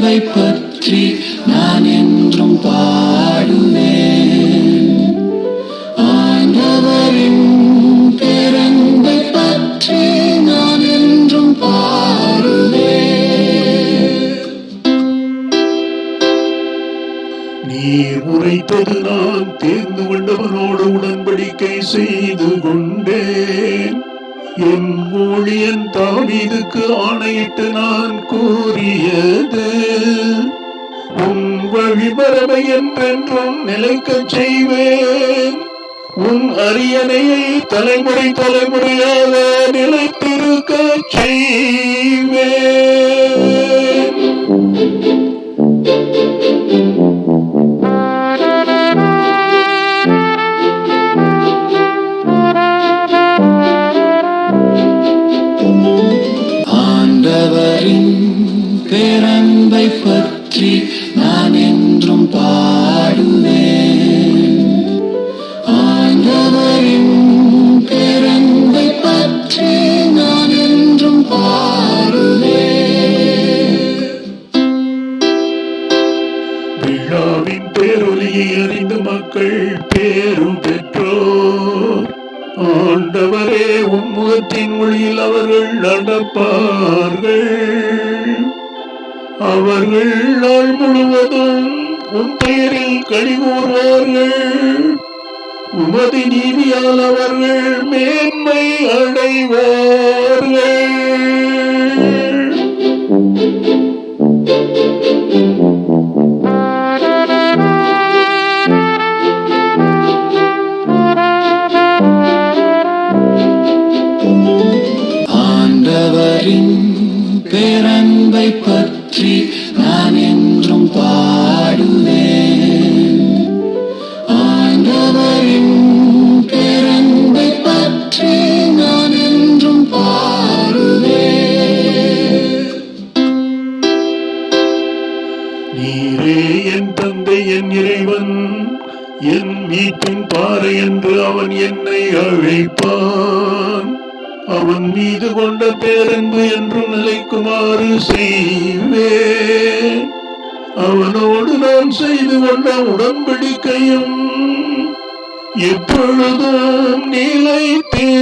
பேரன்பை பற்றி நான் என்றும் பாடுவேன். ஆண்டவரின் பேரன்பை பற்றி நான் என்றும் பாடுவேன். நீர் உரைத்தது நான் தேர்ந்து கொண்டவனோடு உடன்படிக்கை செய்து கொண்டேன். என் ஊழியன் தாவீதுக்கு ஆணையிட்டு நான் கூறியது, உன் வழிமரபை என்றென்றும் நிலைக்கச் செய்வேன். உன் அரியணையை தலைமுறை தலைமுறையாக நிலைத்திருக்கச் செய்வேன். ஆண்டவரின் பேரன்பை பற்றி நான் என்றும் பாடுவேன். ஆண்டவரின் பேரன்பை பற்றி நான் என்றும் பாடுவேன். விழாவின் பேரொலியை அறிந்து மக்கள் பேரு பெற்றோர். ஆண்டவரே, உம்முகத்தின் ஒளியில் அவர்கள் நடப்பார்கள். அவர்கள் நாள் முழுவதும் உம் பெயரில் களிகூர்வார்கள். உமது நீதியால் அவர்கள் மேன்மை அடைவார்கள். ஆண்டவரின் பேரன்பை பற்றி நான் என்றும் பாடுவேன். ஆண்டவரின் பேரன்பை பற்றி நான் என்றும் பாடுவேன். நீரே என் தந்தை, என் இறைவன், என் மீட்பின் பாறை என்று அவன் என்னை அழைப்பான். அவன் மீது கொண்ட பேரன்பு என்று நிலைக்குமாறு செய்வேன். அவனோடு நான் செய்து கொண்ட உடன்படிக்கையும் எப்பொழுதும் நிலைத்திருக்கும்.